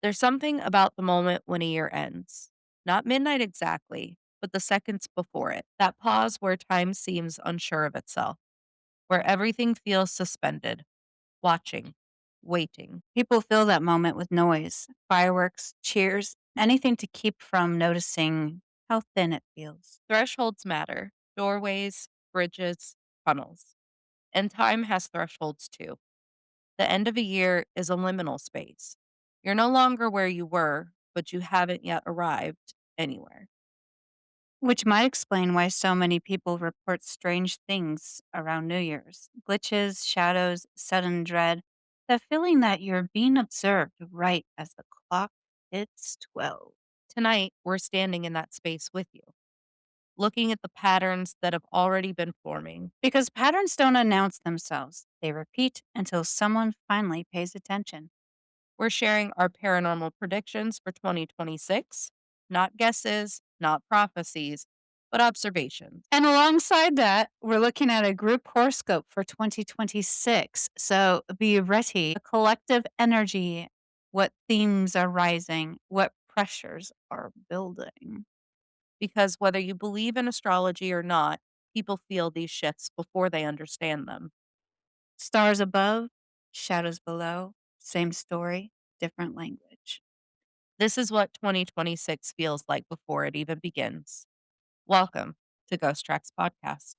There's something about the moment when a year ends. Not midnight exactly, but the seconds before it. That pause where time seems unsure of itself, where everything feels suspended, watching, waiting. People fill that moment with noise, fireworks, cheers, anything to keep from noticing how thin it feels. Thresholds matter doorways, bridges, tunnels. And time has thresholds too. The end of a year is a liminal space. You're no longer where you were, but you haven't yet arrived anywhere. Which might explain why so many people report strange things around New Year's glitches, shadows, sudden dread, the feeling that you're being observed right as the clock hits 12. Tonight, we're standing in that space with you, looking at the patterns that have already been forming. Because patterns don't announce themselves, they repeat until someone finally pays attention. We're sharing our paranormal predictions for 2026, not guesses, not prophecies, but observations. And alongside that, we're looking at a group horoscope for 2026. So be ready. A collective energy, what themes are rising, what pressures are building. Because whether you believe in astrology or not, people feel these shifts before they understand them. Stars above, shadows below, same story, different language. This is what 2026 feels like before it even begins. Welcome to Ghost Tracks Podcast.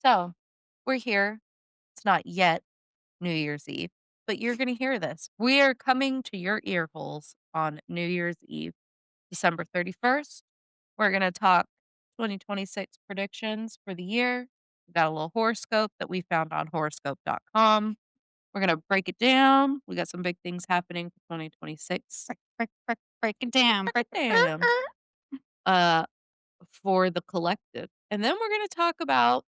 So, we're here. It's not yet New Year's Eve, but you're going to hear this. We are coming to your ear holes on New Year's Eve, December 31st. We're going to talk 2026 predictions for the year. We got a little horoscope that we found on horoscope.com. We're going to break it down. We got some big things happening for 2026. Break it down. Break it down. Uh, for the collective. And then we're going to talk about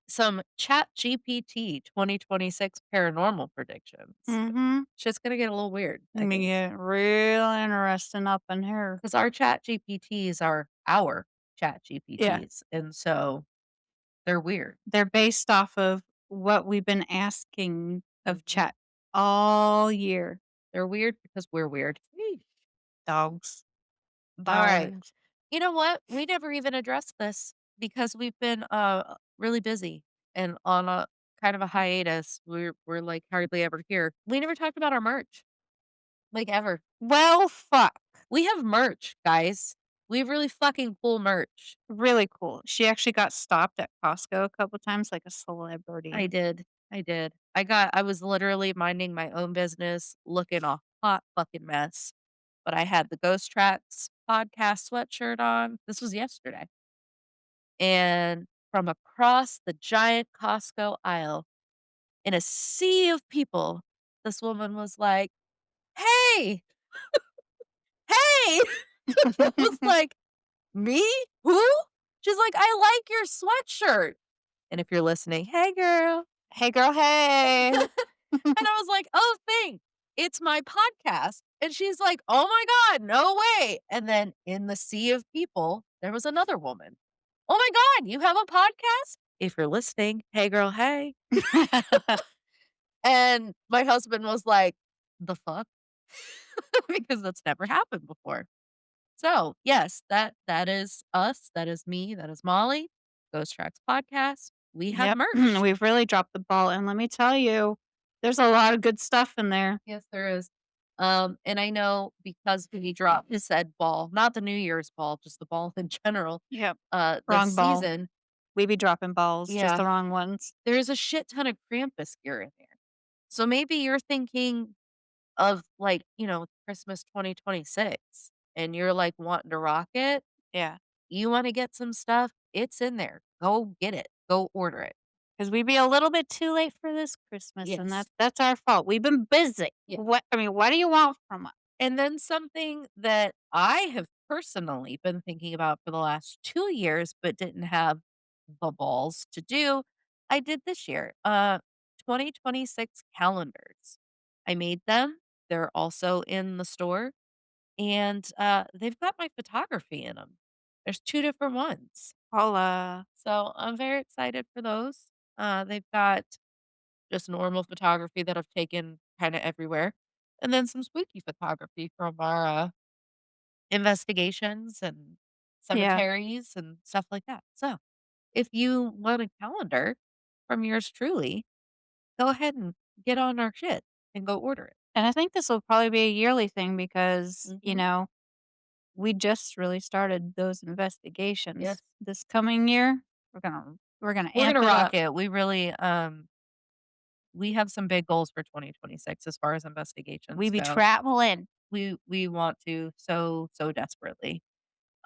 some Chat GPT 2026 paranormal predictions. Mm-hmm. Shit's gonna get a little weird, I Me think, get real interesting up in here. because our Chat GPTs are our Chat Yeah. GPTs, and so they're weird. They're based off of what we've been asking of Mhm. chat all year. They're weird because we're weird. Dogs. All right. Dogs. You know what? We never even addressed this because we've been really busy and on a kind of a hiatus. We're like hardly ever here. We never talked about our merch, like ever. Well, fuck. We have merch, guys. We have really fucking cool merch. Really cool. She actually got stopped at Costco a couple times like a I celebrity. did. I did. I was literally minding my own business, looking a hot fucking mess. But I had the Ghost Tracks podcast sweatshirt on. This was yesterday. And from across the giant Costco aisle, in a sea of people, this woman was like, "Hey, hey." I was like, "Me? Who?" She's like, "I like your sweatshirt." And if you're listening, "Hey, girl." Hey, girl, hey. And I was like, "Oh, thanks. It's my podcast." And she's like, "Oh my God, no way." And then in the sea of people, there was another woman. "Oh my God, you have a podcast?" If you're listening, "Hey, girl, hey." And my husband was like, "The fuck?" Because that's never happened before. So, yes, that is us, that is me, that is Molly, Ghost Tracks Podcast. We have Yep. merch. We've really dropped the ball. And let me tell you, there's a lot of good stuff in there. Yes, there is. And I know because we dropped the said ball, not the New Year's ball, just the ball in general, Yep. this Wrong ball. season, We be dropping balls, just yeah, the wrong ones. there's a shit ton of Krampus gear in there. So maybe you're thinking of like, Christmas 2026 and you're like wanting to rock it. Yeah. You want to get some stuff, it's in there. Go get it. Go order it. 'Cause we'd be a little bit too late for this Christmas, and Yes. that's our fault. We've been busy. Yeah. What do you want from us? And then something that I have personally been thinking about for the last 2 years, but didn't have the balls to do, I did this year. 2026 calendars. I made them. They're also in the store, and, they've got my photography in them. There's 2 different ones. Holla. So, I'm very excited for those. They've got just normal photography that I've taken kinda everywhere, and then some spooky photography from our, investigations and Yeah. cemeteries and stuff like that. So, if you want a calendar from yours truly, go ahead and get on our shit and go order it. And I think this will probably be a yearly thing because, Mhm. we just really started those investigations. Yes. This coming year, we're gonna We're amp gonna it rock up. it. We really, we have some big goals for 2026 as far as We investigations be go. traveling. We want to so, so desperately.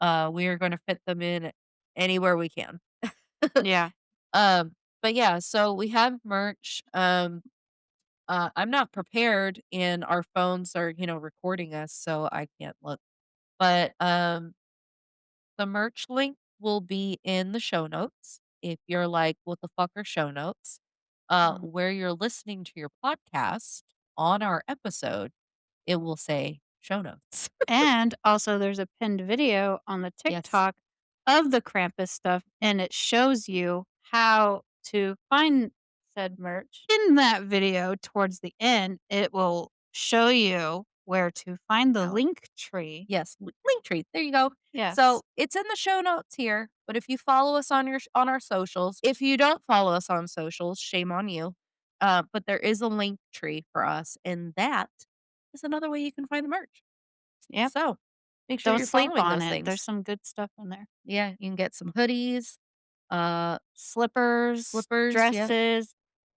We are gonna fit them in anywhere we can. Yeah. Um, but yeah, so we have merch. I'm not prepared and our phones are, recording us, so I can't look. But the merch link will be in the show notes. If you're like, what the fuck are show notes? Mm. Where you're listening to your podcast on our episode, it will say show notes. And also there's a pinned video on the Yes. TikTok of the Krampus stuff, and it shows you how to find said merch. In that video towards the end, it will show you where to find the No. link tree. Yes, Linktree, there you go. So, Yes. it's in the show notes here, but if you follow us on on our socials, if you don't follow us on socials, shame on you. But there is a link tree for us, and that is another way you can find the merch. Yep. So, make sure Don't you're sleep following on those it. There's things. some good stuff in there. Yeah, you can get some hoodies, uh, Slippers, slippers, yep. dresses,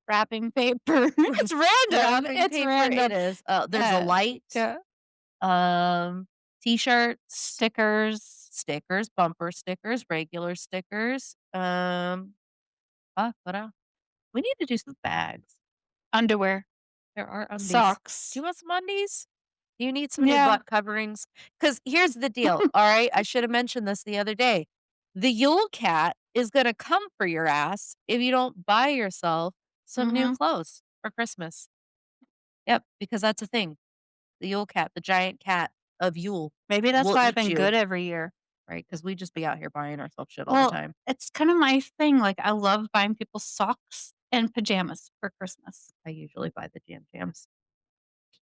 wrapping paper. It's random. Wrapping It's paper, it random. is. There's a Uh, light, yeah. um, t-shirts, Stickers, stickers, bumper stickers, regular stickers, what else? We need to do some bags. underwear, There are undies. Do socks. you want some undies? Do you need some new Yeah. butt coverings? Because here's the deal, all right? I should have mentioned this the other day. The Yule Cat is gonna come for your ass if you don't buy yourself some new Mhm. clothes for Christmas. Yep, because that's a thing. The Yule Cat, the giant cat of Yule, Maybe that's will why I've eat been you, good every year. right? Because we just be out here buying ourselves shit all the Well, time. it's kinda my thing, like, I love buying people socks and pajamas for Christmas. I usually buy the Jam Jams.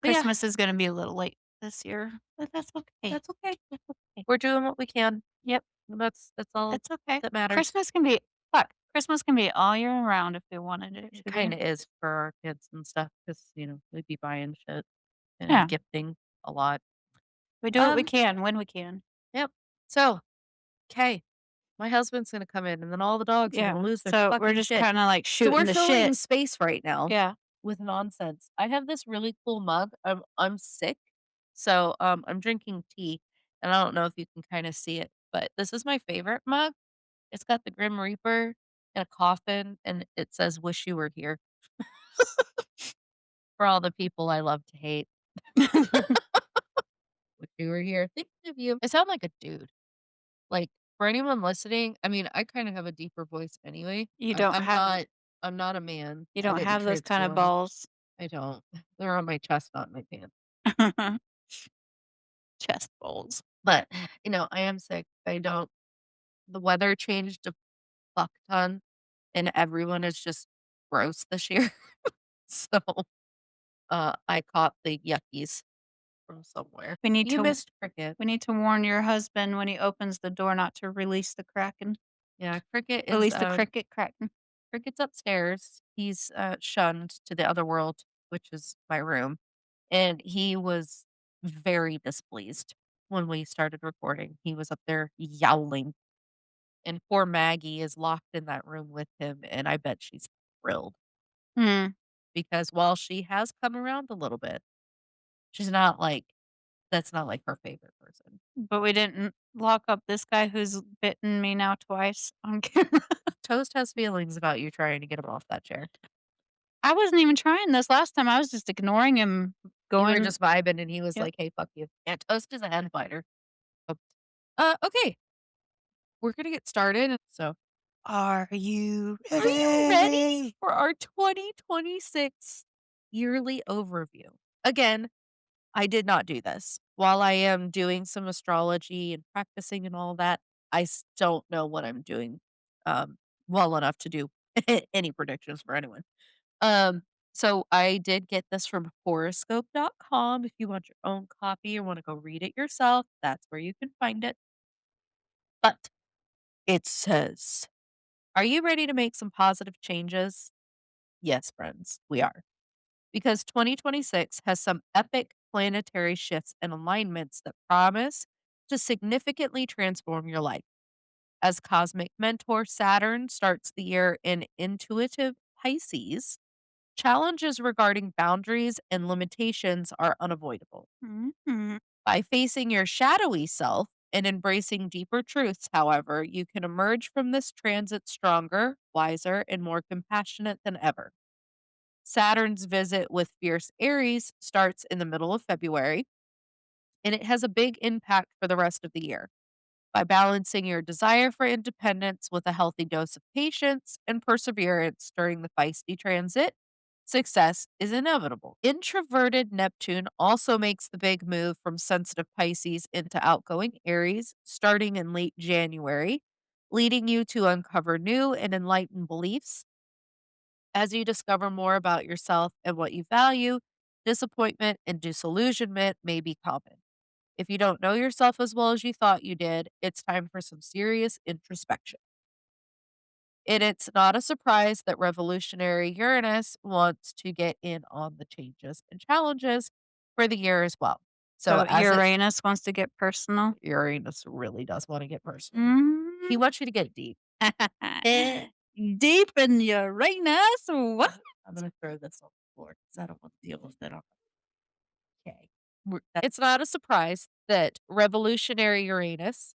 But yeah, Christmas is gonna be a little late this year, but that's okay. that's okay. That's okay. We're doing what we can. Yep, And that's all it's okay. that matters. Christmas can be all year round if we wanted it It to be. kinda is for our kids and stuff because we'd be buying shit and Yeah, gifting a lot. we do what we Um, can when we can. yep. So, okay, my husband's gonna come in, and then all the dogs are gonna Yeah, lose their so we're fucking just shit. kinda, like, So we're shooting the filling shit. space right now Yeah. with nonsense. I have this really cool mug. I'm sick, so, I'm drinking tea, and I don't know if you can kinda see it, but this is my favorite mug. It's got the Grim Reaper and a coffin, and it says, "Wish you were here," for all the people I love to hate. Wish you were here, thinking of you. I sound like a dude. Like, for anyone listening, I mean, I kinda have a deeper voice anyway. You I'm don't I'm have not I'm not a man. you I don't didn't have those kinda transform. balls. I don't. They're on my chest, not my pants. Chest balls. But, I am sick. I don't the weather changed a fuck ton, and everyone is just gross this year. So, I caught the yuckies from somewhere. We need You to missed Cricket. we need to warn your husband when he opens the door not to release the kraken. Yeah, Cricket is, Release the cricket kraken. Cricket's upstairs. He's, shunned to the other world, which is my room, and he was very displeased when we started recording. He was up there yowling, and poor Maggie is locked in that room with him, and I bet she's thrilled Hmm, because while she has come around a little bit, she's not like that's not, like, her favorite person. but we didn't lock up this guy who's bitten me now twice on camera. Toast has feelings about you trying to get him off that chair. I wasn't even trying this llast time, I was just ignoring him You were going. just vibing and he was Yep. like, "Hey, fuck you." Yeah, Toast is a head fighter. Oh. Okay, we're gonna get started. So, Are you are you ready ready? for our 2026 yearly overview? Again, I did not do this. While I am doing some astrology and practicing and all that, don't know what I'm doing um, well enough to do any predictions for anyone. Um, so I did get this from horoscope.com. If you want your own copy or want to go read it yourself, that's where you can find it. But it says, are you ready to make some positive changes? Yes, friends, we are. Because 2026 has some epic planetary shifts and alignments that promise to significantly transform your life. As cosmic mentor Saturn starts the year in intuitive Pisces, challenges regarding boundaries and limitations are unavoidable. Mhm. By facing your shadowy self and embracing deeper truths, however, you can emerge from this transit stronger, wiser, and more compassionate than ever. Saturn's visit with fierce Aries starts in the middle of February, and it has a big impact for the rest of the year. By balancing your desire for independence with a healthy dose of patience and perseverance during the feisty transit, success is inevitable. Introverted Neptune also makes the big move from sensitive Pisces into outgoing Aries starting in late January, leading you to uncover new and enlightened beliefs. As you discover more about yourself and what you value, disappointment and disillusionment may be common. If you don't know yourself as well as you thought you did, it's time for some serious introspection. And it's not a surprise that revolutionary Uranus wants to get in on the changes and challenges for the year as well. So, So Uranus wants to get personal? Uranus really does want to get personal, he Mm. wants you to get deep. Eh, Deep in Uranus? What? I'm going to throw this on the floor because I don't want to deal with it. Okay. It's not a surprise that revolutionary Uranus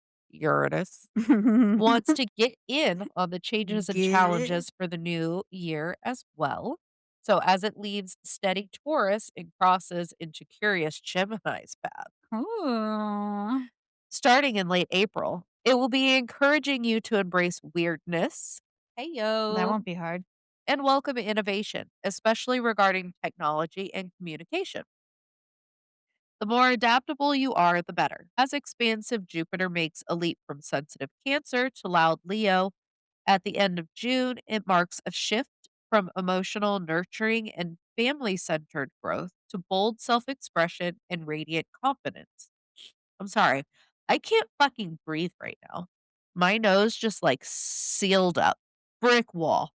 wants to get in on the changes and Get it? challenges for the new year as well. So as it leaves steady Taurus and crosses into curious Gemini's path. Ooh. Starting in late April, it will be encouraging you to embrace weirdness. Hey That yo. won't be hard. And welcome innovation, especially regarding technology and communication. The more adaptable you are, the better. As expansive Jupiter makes a leap from sensitive Cancer to loud Leo, at the end of June, it marks a shift from emotional nurturing and family centered growth to bold self expression and radiant confidence. I'm sorry, I can't fucking breathe right now. My nose just like sealed up, brick wall.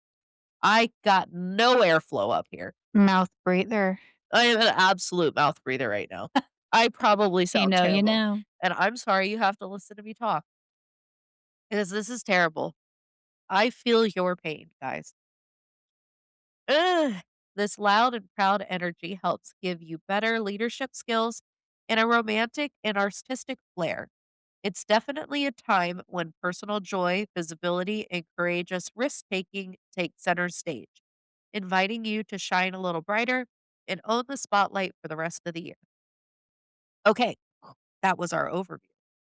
I got no airflow up here. Mouth breather. I am an absolute mouth breather right now. I probably You sound know, you terrible, know. and I'm sorry you have to listen to me talk because this is terrible. I feel your pain, guys. Ugh. This loud and proud energy helps give you better leadership skills and a romantic and artistic flair. It's definitely a time when personal joy, visibility, and courageous risk taking take center stage, inviting you to shine a little brighter and own the spotlight for the rest of the year. Okay, that was our overview.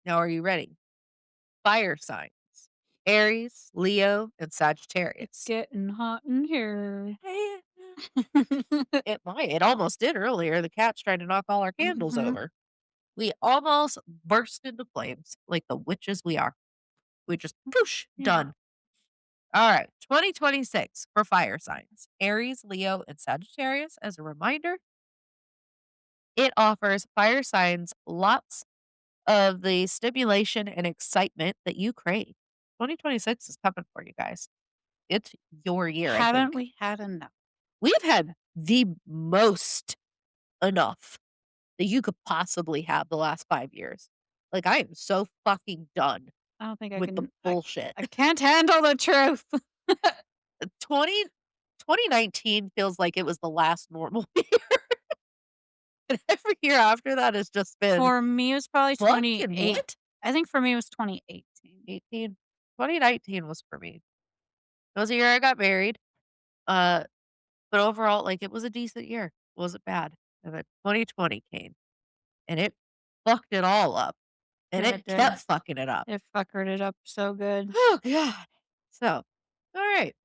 Now, are you ready? Fire signs Aries, Leo, and It's Sagittarius. getting hot in here. Hey, it might. It almost did earlier. The cat's trying to knock all our candles Mhm. over. We almost burst into flames like the witches we are. We just whoosh, Yeah. done. All right, 2026 for fire signs Aries, Leo, and Sagittarius. As a reminder, it offers fire signs lots of the stimulation and excitement that you crave. 2026 is coming for you guys. It's your year, I Haven't think. we had enough? We've had the most enough that you could possibly have the last 5 years. Like, I am so fucking done I don't think I with the can. bullshit. I can't handle the truth. 2019 feels like it was the last normal year, and every year after that has just been For me, it was probably fucking 28. what? I think for me, it was 2018. 18? 2019 was for me. It was the year I got married. Uh, but overall, like, it was a decent year. It wasn't bad. And then 2020 came, and it fucked it all up, and Yeah, it it did. kept fucking it up. It fuckered it up so good. Oh god. So, alright.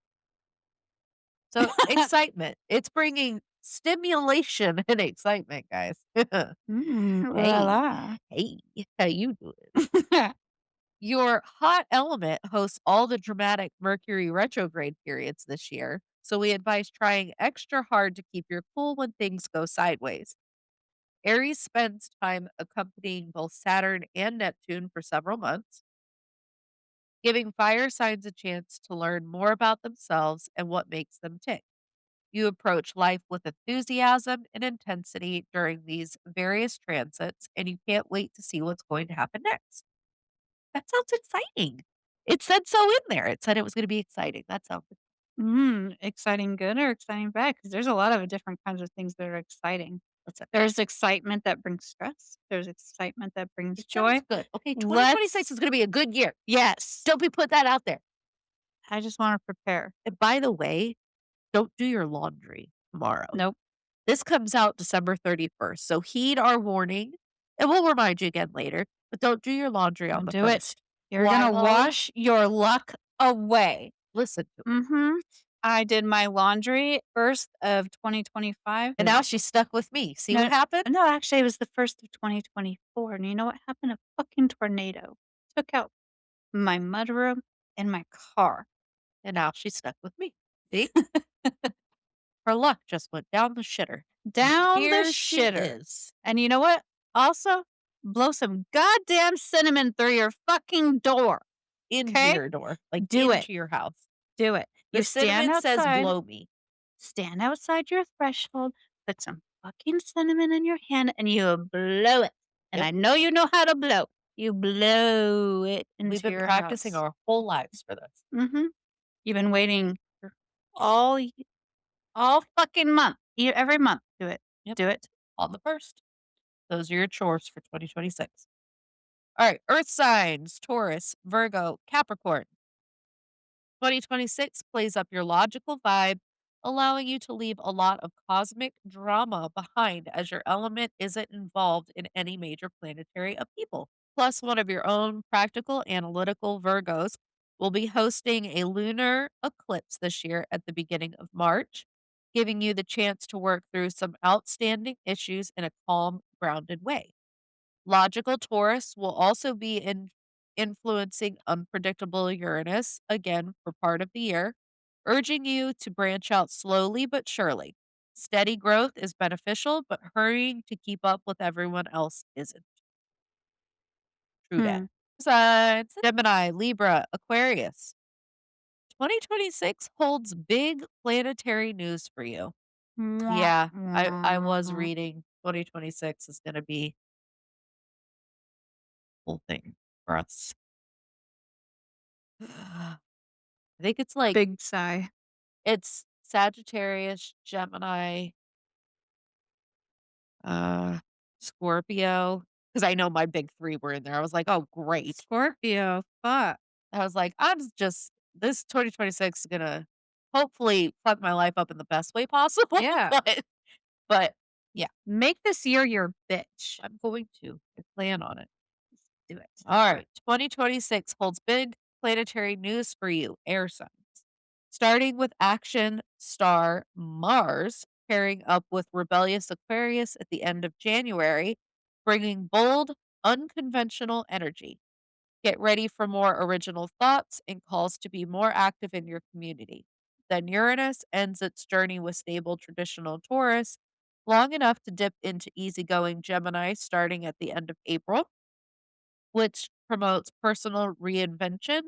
So, excitement. It's bringing stimulation and excitement, guys. La Hey, la. hey, how you doing? Your hot element hosts all the dramatic Mercury retrograde periods this year, so we advise trying extra hard to keep your cool when things go sideways. Aries spends time accompanying both Saturn and Neptune for several months, giving fire signs a chance to learn more about themselves and what makes them tick. You approach life with enthusiasm and intensity during these various transits, and you can't wait to see what's going to happen next. That sounds exciting. It said so in there. It said it was gonna be exciting. That sounds Exciting good or exciting bad? Because there's a lot of different kinds of things that are exciting. listen, There's excitement that brings stress. There's excitement that brings it sounds joy. good. Okay, 2026 Let's is gonna be a good year. Yes. Don't be put that out there. I just wanna prepare. And by the way, don't do your laundry tomorrow. Nope, This comes out December 31st, so heed our warning, and we'll remind you again later, but don't do your laundry on don't the do it. 1st. You're Why, gonna Holly? wash your luck away. Listen to it. Mhm. I did my laundry 1st of 2025. And now she's stuck with me. See what No, happened? no, actually, it was the 1st of 2024, and you know what happened? A fucking tornado took out my mudroom and my car. And now she's stuck with me. See? Her luck just went down the shitter. And Down the here she shitter. is. And you know what? Also, blow some goddamn cinnamon through your fucking door, Into okay? your door, like, Do it. into your house. Do it. The You stand cinnamon says, outside, "Blow me." stand outside your threshold, put some fucking cinnamon in your hand, and you blow it. And Yep. I know you know how to blow. You blow it We've into been your practicing house. our whole lives for this. Mhm. You've been waiting for all y all fucking month. Every month. Do it. Yep, Do it. on the 1st. Those are your chores for 2026. Alright, earth signs, Taurus, Virgo, Capricorn. 2026 plays up your logical vibe, allowing you to leave a lot of cosmic drama behind as your element isn't involved in any major planetary upheaval. Plus, one of your own practical, analytical Virgos will be hosting a lunar eclipse this year at the beginning of March, giving you the chance to work through some outstanding issues in a calm, grounded way. Logical Taurus will also be influencing unpredictable Uranus again for part of the year, urging you to branch out slowly but surely. Steady growth is beneficial, but hurrying to keep up with everyone else isn't. True that. Hmm. Signs Gemini, Libra, Aquarius. 2026 holds big planetary news for you. Mwah, Yeah, I was mwah. reading 2026 is going to be a whole thing for us. I think it's like Big sigh. it's Sagittarius, Gemini, uh, Scorpio. Because I know my big 3 were in there. I was like, "Oh, great." Scorpio, fuck. I was like, "I'm just this 2026 is gonna hopefully fuck my life up in the best way possible." Yeah. But yeah, Make this year your bitch. I'm going to. I plan on it. Do it. Alright, 2026 holds big planetary news for you, air signs. Starting with action star Mars, pairing up with rebellious Aquarius at the end of January, bringing bold, unconventional energy. Get ready for more original thoughts and calls to be more active in your community. Then Uranus ends its journey with stable traditional Taurus, long enough to dip into easygoing Gemini starting at the end of April, which promotes personal reinvention,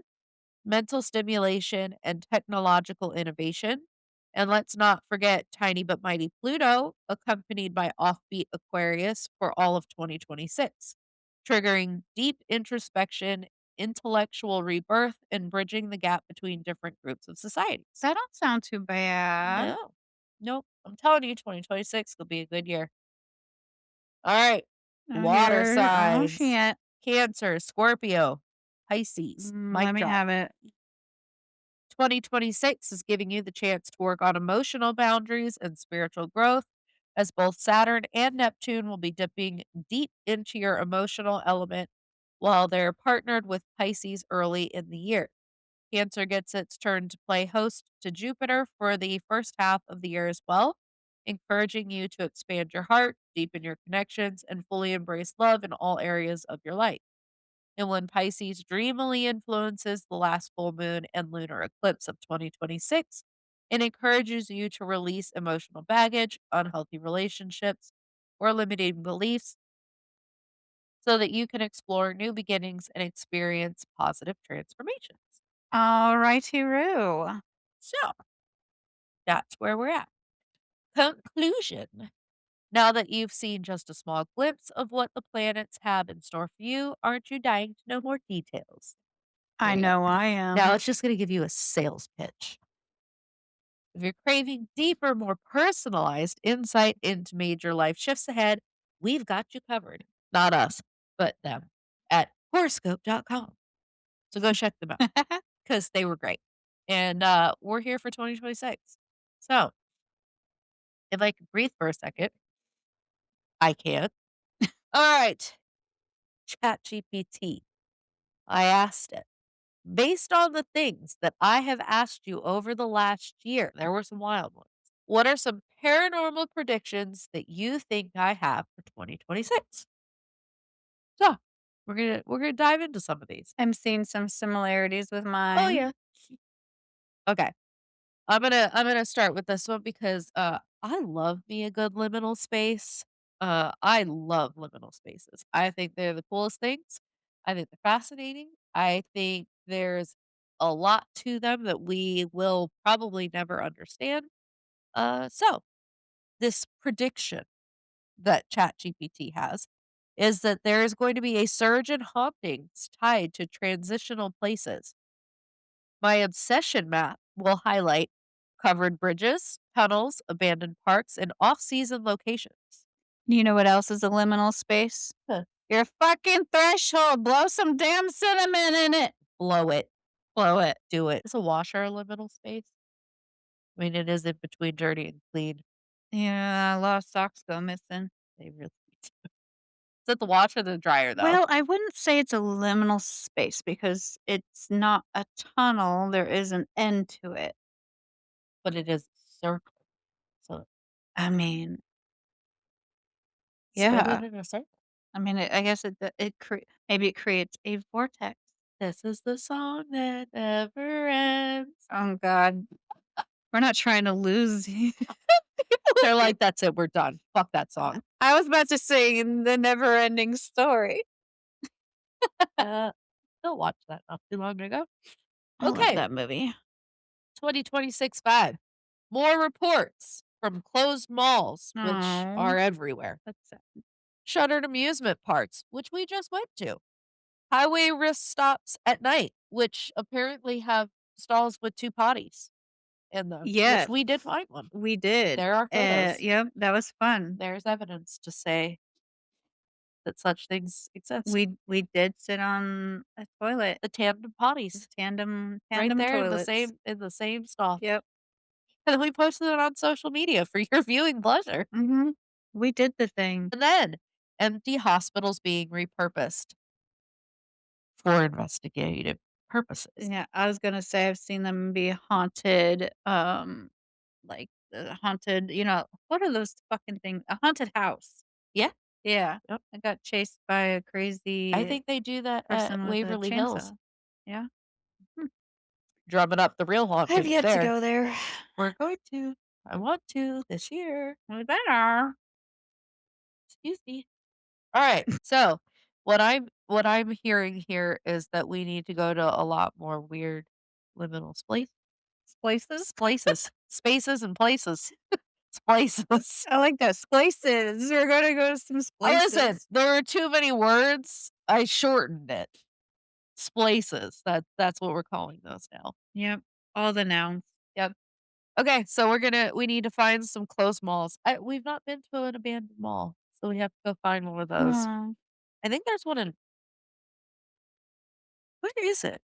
mental stimulation, and technological innovation. And let's not forget tiny but mighty Pluto, accompanied by offbeat Aquarius for all of 2026, triggering deep introspection, intellectual rebirth, and bridging the gap between different groups of societies. That don't sound too bad. No, nope. I'm telling you, 2026 will be a good year. All right. Oh, Water here. Oh, signs shit. Cancer, Scorpio, Pisces. Mic Let me drop. have it. 2026 is giving you the chance to work on emotional boundaries and spiritual growth, as both Saturn and Neptune will be dipping deep into your emotional element while they're partnered with Pisces early in the year. Cancer gets its turn to play host to Jupiter for the first half of the year as well, encouraging you to expand your heart, deepen your connections, and fully embrace love in all areas of your life. And when Pisces dreamily influences the last full moon and lunar eclipse of 2026, it encourages you to release emotional baggage, unhealthy relationships, or limiting beliefs so that you can explore new beginnings and experience positive transformations. All righty-roo. So that's where we're at. Conclusion. Now that you've seen just a small glimpse of what the planets have in store for you, aren't you dying to know more details? Here I we go. know I Now am. it's just going to give you a sales pitch. If you're craving deeper, more personalized insight into major life shifts ahead, we've got you covered. Not us, but them at horoscope.com. So go check them out because they were great. And we're here for 2026. So if I could breathe for a second, I can't. All right. ChatGPT. I asked it. Based on the things that I have asked you over the last year, there were some wild ones. What are some paranormal predictions that you think I have for 2026? So, we're gonna dive into some of these. I'm seeing some similarities with Oh mine. yeah. Okay. I'm gonna start with this one because I love me a good liminal space. I love liminal spaces. I think they're the coolest things. I think they're fascinating. I think there's a lot to them that we will probably never understand. So this prediction that ChatGPT has is that there is going to be a surge in hauntings tied to transitional places. My obsession map will highlight covered bridges, tunnels, abandoned parks, and off season locations. You know what else is a liminal space? Huh. Your fucking threshold. Blow some damn cinnamon in it. Blow it. Blow it. Do it. Is a washer a liminal space? I mean, it is in between dirty and clean. Yeah, a lot of socks go missing. They really Is it the washer or the dryer, though? Well, I wouldn't say it's a liminal space because it's not a tunnel. There is an end to it. But it is circle. So I mean, spin it yeah. in a circle. I mean, I guess maybe it creates a vortex. This is the song that never ends. Oh God, we're not trying to lose you. They're like, that's it. We're done. Fuck that song. I was about to sing the never-ending story. Uh, Still watched that not too long ago. I love Okay. that movie. 2026 vibe. More reports from closed malls, which Oh, are everywhere. that's sad. Shuttered amusement parks, which we just went to. Highway wrist stops at night, which apparently have stalls with two potties in them, which Yes, we did find one. we did. There are photos. Yep, that was fun. There's evidence to say that such things exist. We did sit on a toilet, The tandem potties right tandem there toilets. in the same stall. Yep. And then we posted it on social media for your viewing pleasure. Mhm. We did the thing. And then empty hospitals being repurposed for investigative purposes. Yeah, I was gonna say I've seen them be haunted, like, haunted, what are those fucking things? A haunted house. Yeah, Yeah. yep. I got chased by a I crazy think they do that at person with a Waverly Hills, chainsaw. Yeah. Hmm. drumming up the real I've hauntings yet to there. go there. We're going to. I want to this year. We better. Excuse me. All right. So what I'm hearing here is that we need to go to a lot more weird liminal Places? places, spaces and places, places. I like that. Splices. We're gonna go to some Listen, splices. there were too many words. I shortened it. Splaces. That's what we're calling those now. Yep. All the nouns. Yep. Okay, so we need to find some closed malls. We've not been to an abandoned mall, so we have to go find one of those. Aw. I think there's one in where is it?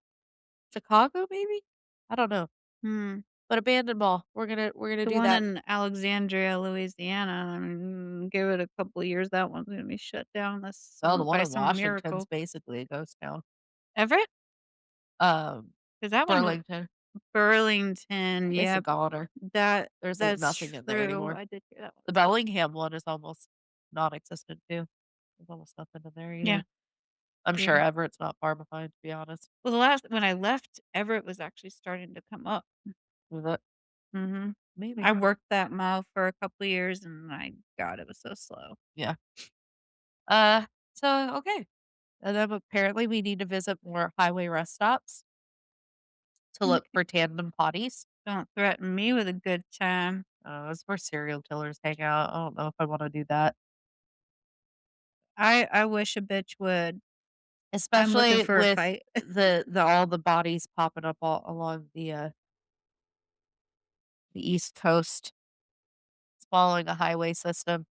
Chicago, maybe? I don't know. Hmm. But abandoned mall, we're gonna The do one that. in Alexandria, Louisiana, I mean, give it a couple years, that one's gonna be shut down unless Oh, the some one by in some Washington's miracle. basically a ghost town. Everett? Um, 'Cause that one Burlington, Burlington, it's a yep, goner. that There's, like, that's nothing in there true, anymore. I did hear that one. The Bellingham one is almost non-existent too. There's almost nothing in there Yeah, either. I'm yeah. sure Everett's not far behind, to be honest. Well, the last when I left, Everett was actually starting to come up. Was it? Mhm. Maybe. I worked that mall for a couple of years, and my god, it was so slow. Yeah. Uh, okay. And then apparently we need to visit more highway rest stops to look Okay. for tandem potties. Don't threaten me with a good time. That's where serial killers hang out. I don't know if I wanna do that. I wish a bitch would. I'm looking Especially for a with fight. the all the bodies popping up all along the East Coast. It's following a highway system.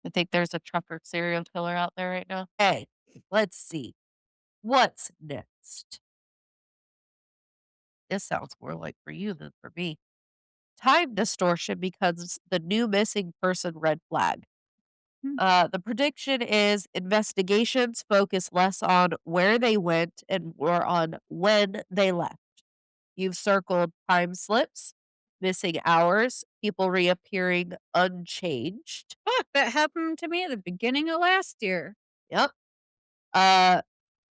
I think there's a trucker serial killer out there right now. Hey, let's see. What's next? This sounds more like for you than for me. Time distortion becomes the new missing person red flag. Hmm, The prediction is investigations focus less on where they went and more on when they left. You've circled time slips, missing hours, people reappearing unchanged. fuck, that happened to me at the beginning of last year. Yep. Uh,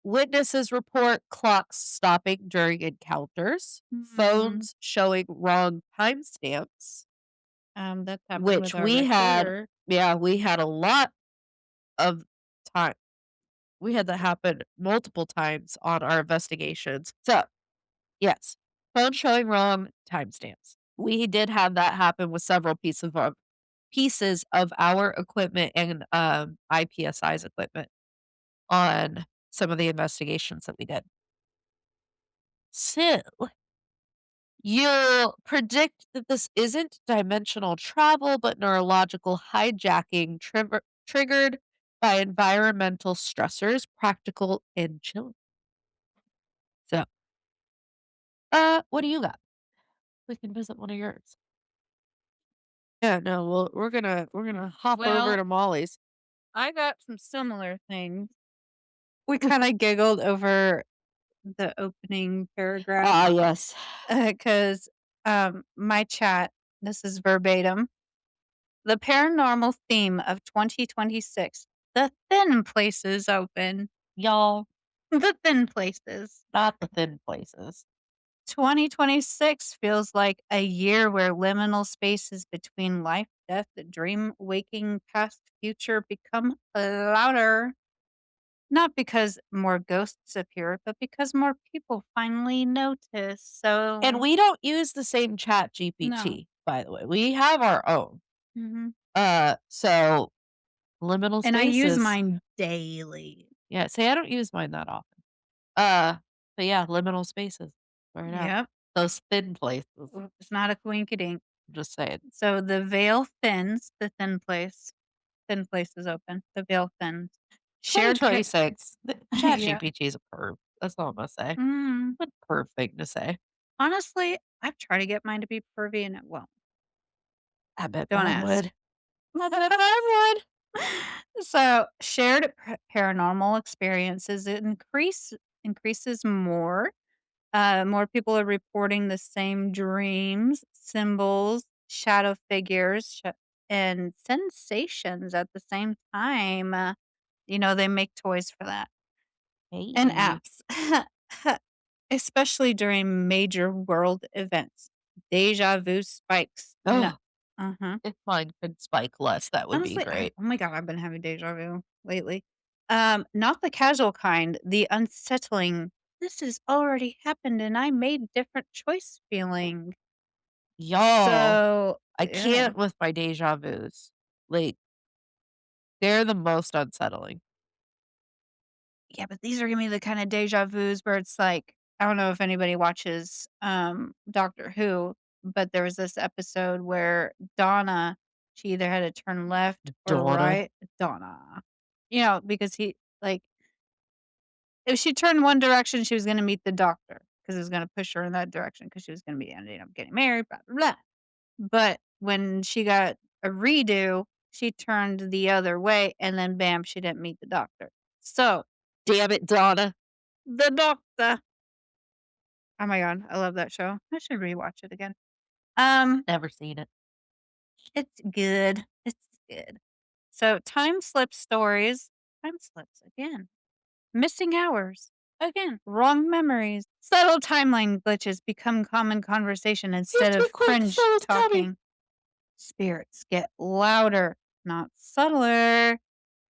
Witnesses report clocks stopping during encounters, Mhm. phones showing wrong timestamps, That's happened which with our we had. recorder. Yeah, we had a lot of time. We had that happen multiple times on our investigations. So, yes, phone showing wrong timestamps. We did have that happen with several pieces of our equipment and IPSI's equipment on some of the investigations that we did. So, you predict that this isn't dimensional travel, but neurological hijacking triggered by environmental stressors, practical and chilling. So, what do you got? We can visit one of yours. Yeah, no, well, we're gonna hop over Well, to Molly's. I got some similar things. We kinda giggled over the opening paragraph, Ah, yes. because my chat this is verbatim. "The paranormal theme of 2026, the thin places open." Y'all, The thin places. not the thin places. 2026 feels like a year where liminal spaces between life, death, dream, waking, past, future become louder. Not because more ghosts appear, but because more people finally notice. And So, we don't use the same chat no. GPT, by the way. We have our own. Mhm. So liminal And I use spaces. mine daily. Yeah, see, I don't use mine that often. Uh, but yeah, liminal spaces. Where it at? Yep. Those thin places. It's not a coinkydink. I'm just saying. So the veil thins, the thin place is open. The veil thins. Shared pa 2026. The chat yeah. GPT is a perv. That's all I'm gonna say. Mm. What perv thing to say. Honestly, I've tried to get mine to be pervy and it won't. I bet Don't mine ask. would. I bet mine would. So, shared paranormal experiences increases more. More people are reporting the same dreams, symbols, shadow figures, and sensations at the same time. They make toys for that and Hey. apps, especially during major world events. Deja vu spikes. No. Oh, Uh huh. if mine could spike less, that would be Honestly, great. oh my god, I've been having deja vu lately. Not the casual kind, the unsettling, "This has already happened and I made different choice" feeling. Y'all, So, I yeah. can't with my deja vus. Like, they're the most unsettling. Yeah, but these are giving me the kinda deja vus where it's like I don't know if anybody watches, Doctor Who, but there was this episode where Donna, she either had to turn left or Donna. right Donna. Because he like, if she turned one direction, she was gonna meet the doctor. 'cause it was gonna push her in that direction because she was gonna be ending up getting married, blah, blah, blah. But when she got a redo, she turned the other way, and then bam, she didn't meet the doctor. So, Damn it, Donna. the doctor oh my god, I love that show. I should rewatch it again. Um, Never seen it. it's good. It's good. So, time slip stories, time slips again. Missing hours, again, wrong memories. Subtle timeline glitches become common conversation You instead too of quick, the cringe show is coming. talking. Spirits get louder, not subtler,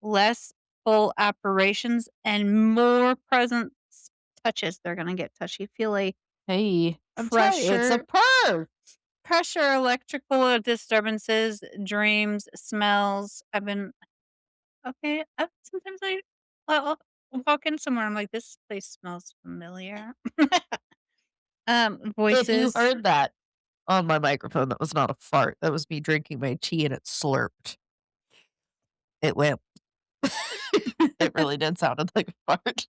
less full apparitions, and more presence touches. They're gonna get touchy-feely. Hey, I'm telling you, it's a Pressure perv. pressure, electrical disturbances, dreams, smells. I've been okay, sometimes I'll walk in somewhere, I'm like, "This place smells familiar." If you Voices. heard that on my microphone, that was not a fart. That was me drinking my tea and it slurped. It went. It really did sounded like a fart.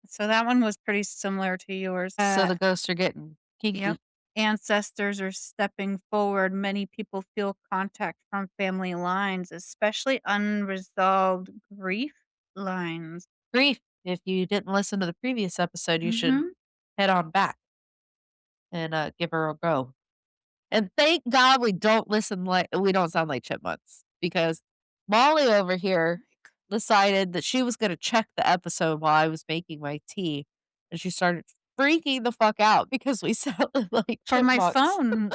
So that one was pretty similar to yours. So the ghosts are getting Yep. kinky. Ancestors are stepping forward. Many people feel contact from family lines, especially unresolved grief lines. Grief. If you didn't listen to the previous episode, you should Mhm. head on back and, give her a go. And thank God we don't sound like chipmunks because Molly over here decided that she was gonna check the episode while I was making my tea, and she started freaking the fuck out because we sounded like For my chipmunks. phone.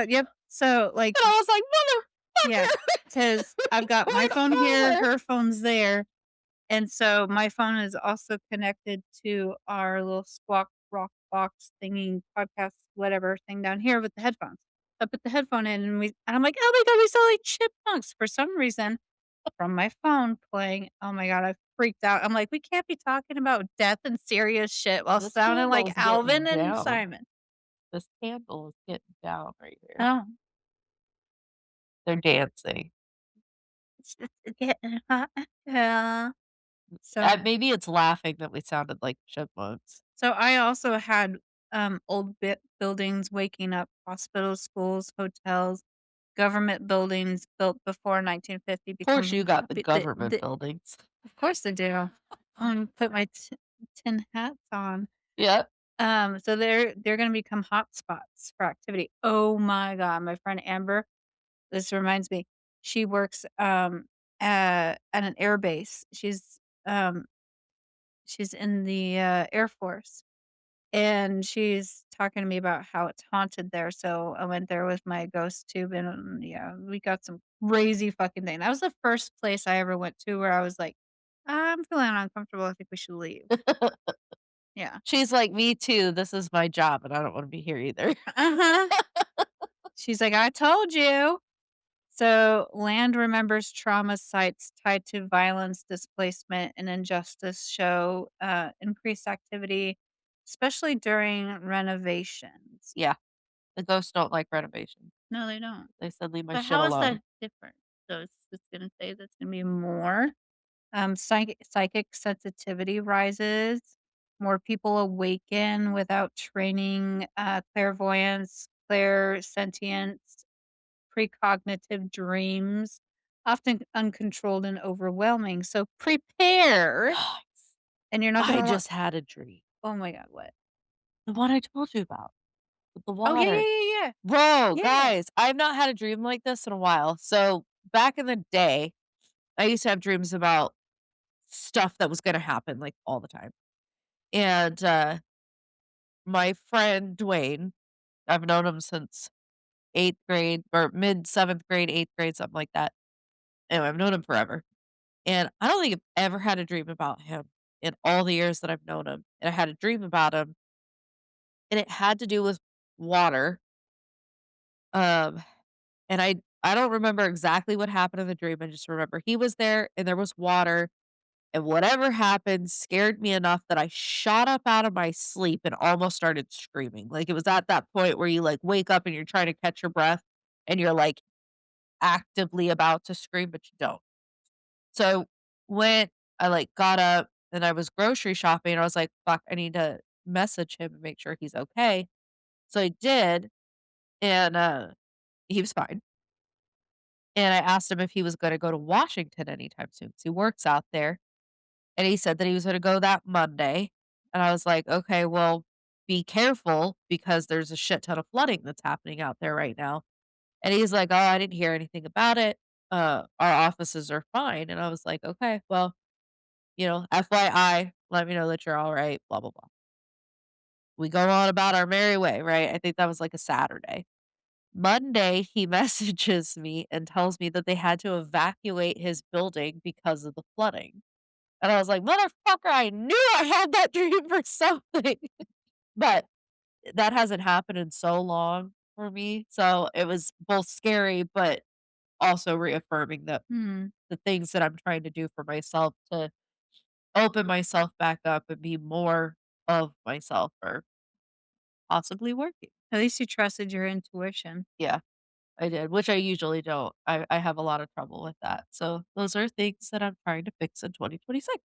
Yep. So, like, And I was like, yeah, "Motherfucker, because I've got my going phone here, over." her phone's there. And so my phone is also connected to our little Squawk Rock Box thingy, podcast, whatever thing down here with the headphones. I put the headphone in and I'm like, "Oh my god, we sound like chipmunks." For some reason, from my phone playing, oh my god, I freaked out. I'm like, "We can't be talking about death and serious shit while This sounding like candle's getting Alvin and down. Simon." This candle is getting down right here. Oh, They're dancing. it's getting hot. Yeah. So Maybe it's laughing that we sounded like chipmunks. So I also had, old buildings waking up, hospitals, schools, hotels, government buildings built before 1950 Of course, become you got the b government the buildings. of course they do. Put my tin hats on. Yep. So they're gonna become hotspots for activity. Oh my god, my friend Amber, this reminds me, she works, at an air base. She's in the, Air Force. And she's talking to me about how it's haunted there, so I went there with my ghost tube, and, yeah, we got some crazy fucking thing. That was the first place I ever went to where I was like, "I'm feeling uncomfortable, I think we should leave." Yeah. She's like, "Me too, this is my job, and I don't wanna be here either." Uh-huh. She's like, "I told you." So, land remembers trauma sites tied to violence, displacement, and injustice show, increased activity, especially during renovations. Yeah, the ghosts don't like renovations. No, they don't. They said, "Leave my But shit how is alone." that different? So it's gonna say that's gonna be more, psychic sensitivity rises, more people awaken without training, clairvoyance, clairsentience, precognitive dreams, often uncontrolled and overwhelming. So prepare, and you're not I gonna want just had a dream. oh my god, what? The one I told you about, with the Oh, yeah, yeah, water. yeah, Bro, yeah. Yeah. guys, I've not had a dream like this in a while. So, back in the day, I used to have dreams about stuff that was gonna happen, like, all the time. And, my friend Dwayne, I've known him since 8th grade or mid 7th grade, 8th grade, something like that. Anyway, I've known him forever. And I don't think I've ever had a dream about him in all the years that I've known him. And I had a dream about him, and it had to do with water. Um, and I don't remember exactly what happened in the dream. I just remember he was there and there was water, and whatever happened scared me enough that I shot up out of my sleep and almost started screaming. Like it was at that point where you like wake up and you're trying to catch your breath and you're like actively about to scream, but you don't. So, when I, like, got up and I was grocery shopping, and I was like, "Fuck, I need to message him and make sure he's okay." So I did, and, he was fine, and I asked him if he was gonna go to Washington anytime soon, 'cause he works out there, and he said that he was gonna go that Monday, and I was like, "Okay, well, be careful because there's a shit ton of flooding that's happening out there right now." And he's like, "Oh, I didn't hear anything about it. Our offices are fine." And I was like, "Okay, well, FYI, let me know that you're all right, blah, blah, blah." We go on about our merry way, right? I think that was like a Saturday. Monday, he messages me and tells me that they had to evacuate his building because of the flooding. And I was like, "Motherfucker, I knew I had that dream for something." But that hasn't happened in so long for me. So it was both scary, but also reaffirming that Hmm. the things that I'm trying to do for myself to open myself back up and be more of myself are possibly working. At least you trusted your intuition. Yeah, I did, which I usually don't. I have a lot of trouble with that. So those are things that I'm trying to fix in 2026.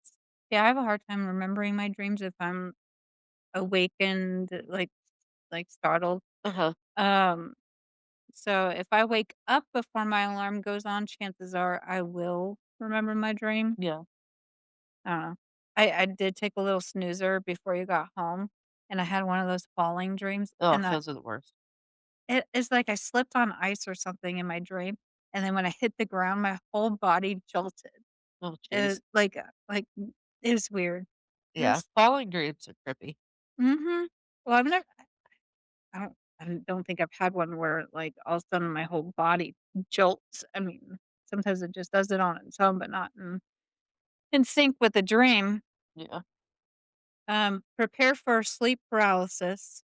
Yeah, I have a hard time remembering my dreams if I'm awakened, like startled. Uh-huh. Um, so if I wake up before my alarm goes on, chances are I will remember my dream. Yeah. I don't know. I did take a little snoozer before you got home, and I had one of those falling dreams, Oh, and those are the worst. it's like I slipped on ice or something in my dream, and then when I hit the ground, my whole body jolted. Oh, jeez. It it was weird. Yeah, It's falling dreams are trippy. Mhm. Well, I don't think I've had one where, like, all of a sudden my whole body jolts. I mean, sometimes it just does it on its own, but not in sync with the dream. Yeah. Prepare for sleep paralysis.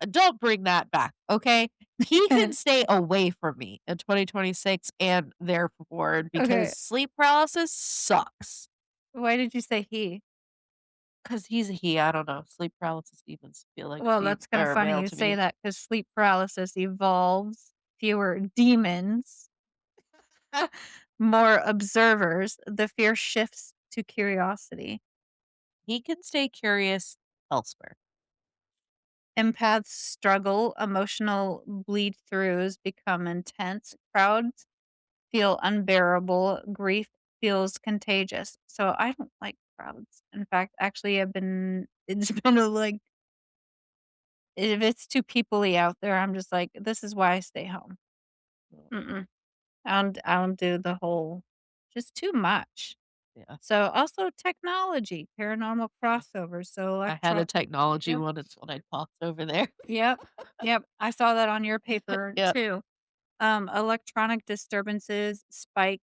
Don't bring that back, okay? He can stay away from me in 2026 and therefore because Okay, sleep paralysis sucks. why did you say he? 'Cause he's a he, I don't know. Sleep paralysis demons feel like Well, fe that's kinda or funny male you to say me. that because sleep paralysis evolves fewer demons, more observers. The fear shifts to curiosity. He can stay curious elsewhere. Empaths struggle, emotional bleed throughs become intense, crowds feel unbearable, grief feels contagious. So I don't like crowds. In fact, actually, it's been if it's too peoply out there, I'm just like, this is why I stay home. Mm-mm. I don't do the whole, just too much. Yeah. So also technology, paranormal crossovers. So I had a electro, technology yep, one, it's what I tossed over there. yep, yep. I saw that on your paper Yep, too. Electronic disturbances, spike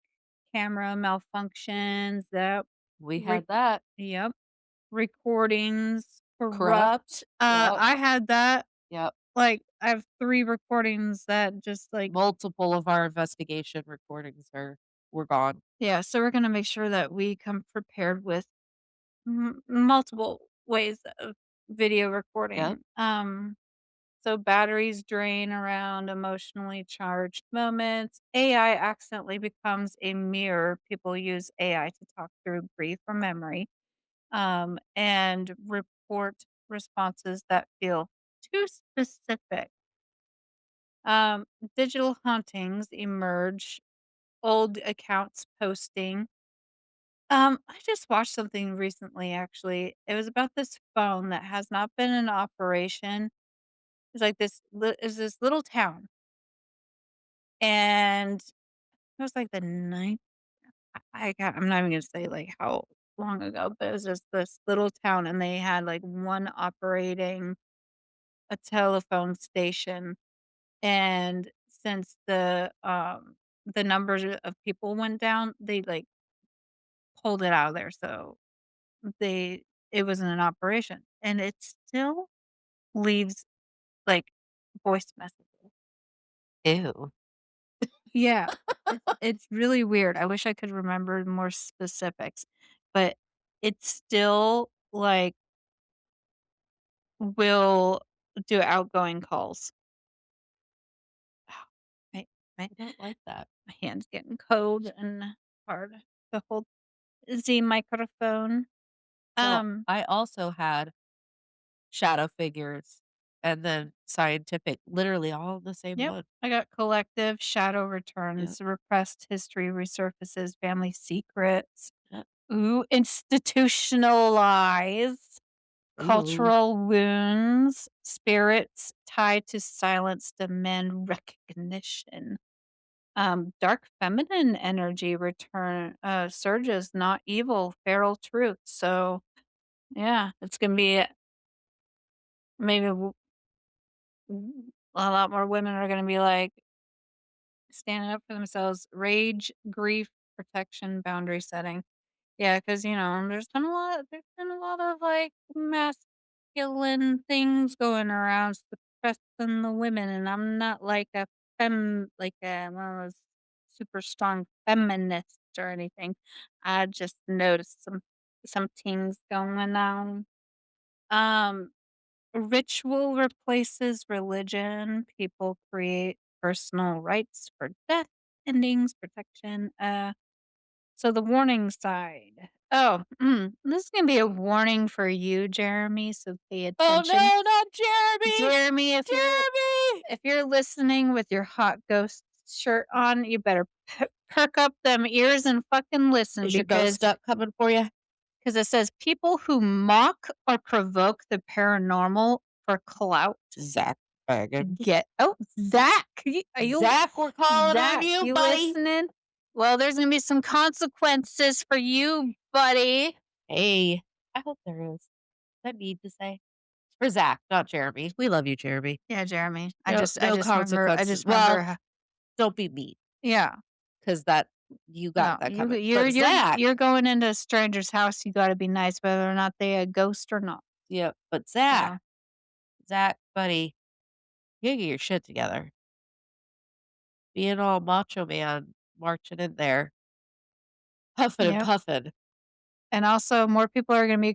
camera malfunctions, that we re had that. yep, recordings corrupt. Corrupt. Yep, I had that, yep. like, I have 3 recordings that just, like Multiple of our investigation recordings were gone. yeah, so we're gonna make sure that we come prepared with multiple ways of video Yep. recording. So batteries drain around emotionally charged moments. AI accidentally becomes a mirror. People use AI to talk through grief or memory, and report responses that feel too specific. Um, Digital hauntings emerge. Old accounts posting. I just watched something recently. Actually, it was about this phone that has not been in operation. It's like this little town, and it was like the ninth. I'm not even gonna say, like, how long ago, but it was just this little town, and they had, like, one operating a telephone station, and since the numbers of people went down, they, like, pulled it out of there, so they it wasn't in operation, and it still leaves, like, voice messages. Ew. Yeah, it's really weird. I wish I could remember more specifics, but it's still, like, will do outgoing calls. My my I don't like that. my hand's getting cold and hard to hold. Z microphone. So, Um, I also had shadow figures and then scientific, literally all in the same yep. one. I got collective, shadow Yep, returns, repressed history resurfaces, family secrets. yep. Ooh, institutionalized. Ooh. Cultural wounds, spirits tied to silence demand recognition. Dark feminine energy return surges, not evil, feral truth. So yeah, it's gonna be maybe a lot more women are gonna be like standing up for themselves. Rage, grief, protection, boundary setting. Yeah, because there's been a lot of, like, masculine things going around suppressing the women, and I'm not like one of those super strong feminists or anything. I just noticed some things going on. Um, Ritual replaces religion. People create personal rites for death, endings, protection, so the warning side. Oh, this is gonna be a warning for you, Jeremy, so pay Oh, attention. no, not Jeremy! Jeremy, Jeremy! if you're listening with your hot ghost shirt on, you better perk up them ears and fucking listen Is your ghost because duck coming for you? it says people who mock or provoke the paranormal for clout Zach Bagans. get Zach, are you Zach, we're calling on Zach, you, you buddy. listening? Well, there's gonna be some consequences for you, buddy. Hey, I hope there is. That need to say. For Zach, not Jeremy. We love you, Jeremy. Yeah, Jeremy. I No, just I no just remember I consequences. just remember Well, ho don't be mean, yeah. because that you got No, that you coming. you're But you're Zach, you're going into a stranger's house, you gotta be nice whether or not they a ghost or not. yeah, but Zach, So, Zach, buddy, you get your shit together. Being all macho man, marching in there, huffing and yep. puffing. And also more people are gonna be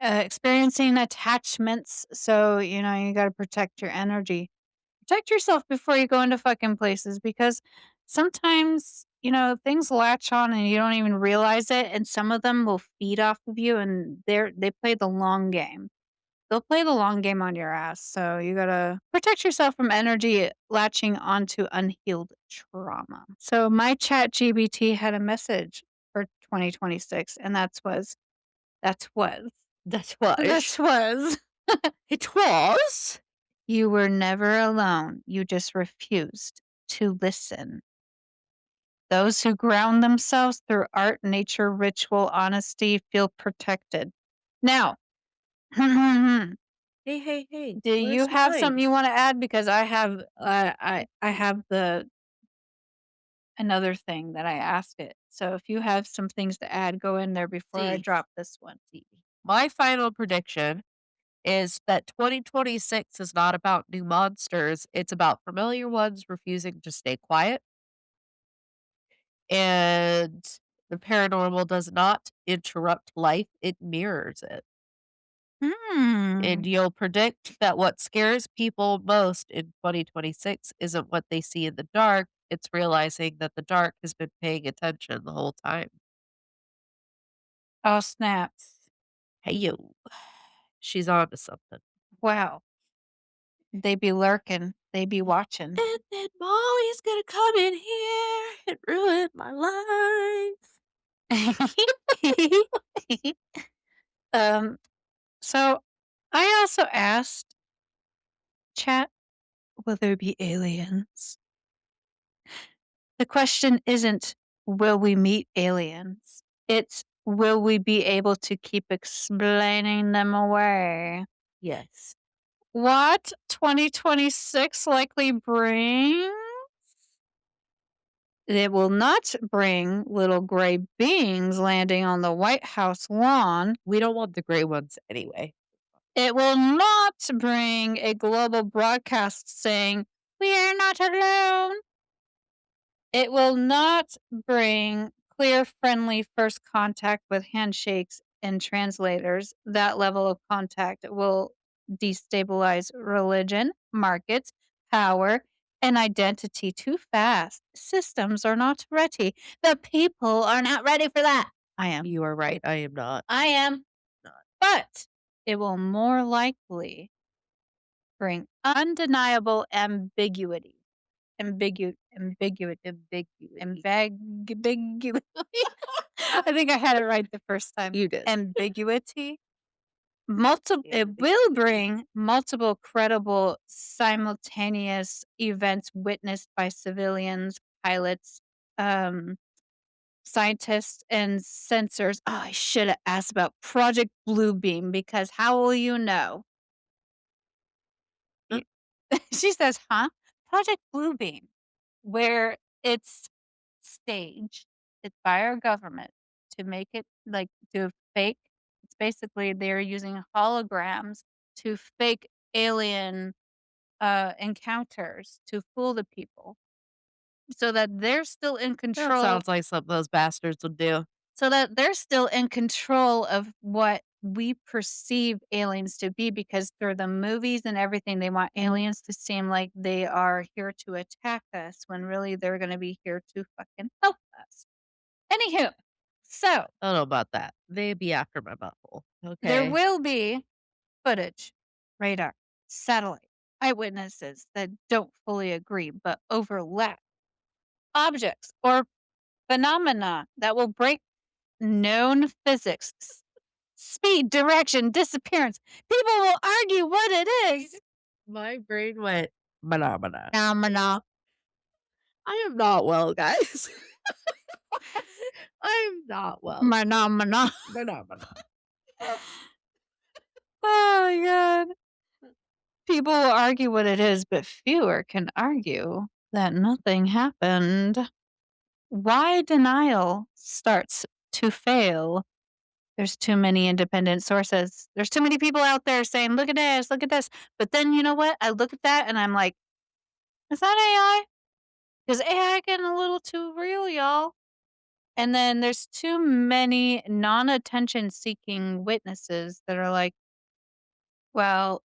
experiencing attachments, so, you gotta protect your energy. Protect yourself before you go into fucking places because sometimes, things latch on and you don't even realize it, and some of them will feed off of you, and they play the long game. They'll play the long game on your ass, so you gotta protect yourself from energy latching onto unhealed trauma. So my chat GBT had a message for 2026, and That's was. that was, It was. you were never alone. You just refused to listen. Those who ground themselves through art, nature, ritual, honesty feel protected. Now, do Hey, hey, hey, you where's have mine? something you want to add? Because I have the another thing that I asked it. So if you have some things to add, go in there before I See, drop this one. see. My final prediction is that 2026 is not about new monsters. It's about familiar ones refusing to stay quiet. And the paranormal does not interrupt life, it mirrors it. Hmm. And you'll predict that what scares people most in 2026 isn't what they see in the dark, it's realizing that the dark has been paying attention the whole time. Oh snaps! Hey, yo, she's on to something. Wow, they be lurking. They be watching. And then Molly's gonna come in here and ruin my life. um. So I also asked chat, will there be aliens? The question isn't, will we meet aliens? It's, will we be able to keep explaining them away? Yes. What 2026 likely bring? It will not bring little gray beings landing on the White House lawn. We don't want the gray ones anyway. It will not bring a global broadcast saying, we are not alone. It will not bring clear, friendly first contact with handshakes and translators. That level of contact will destabilize religion, markets, power, and identity too fast. Systems are not ready. The people are not ready for that. I am. You are right, I am not. I am. Not. But it will more likely bring undeniable ambiguity. Ambiguity. Ambiguity. I think I had it right the first time. You did. Ambiguity. It will Ambiguity. bring multiple credible simultaneous events witnessed by civilians, pilots, um, scientists, and sensors. Oh, I should have asked about Project Bluebeam because how will you know? Huh? Y- she says, huh? Project Bluebeam, where it's staged, it's by our government to make it like to fake. It's basically they're using holograms to fake alien encounters to fool the people so that they're still in That control sounds like something those bastards would do. so that they're still in control of what we perceive aliens to be because through the movies and everything they want aliens to seem like they are here to attack us when really they're going to be here to fucking help us. Anywho, so I don't know about that. They be after my butthole. there Okay. will be footage, radar, satellite, eyewitnesses that don't fully agree but overlap objects or phenomena that will break known physics, speed, direction, disappearance. People will argue what it is. My brain went phenomena. Phenomena. I am not well, guys. I am not well. Phenomena. Phenomena. Oh my god. People will argue what it is, but fewer can argue that nothing happened. Why denial starts to fail? There's too many independent sources. There's too many people out there saying, look at this, look at this. But then you know what? I look at that and I'm like, is that AI? Because AI getting a little too real, y'all. And then there's too many non attention seeking witnesses that are like, well,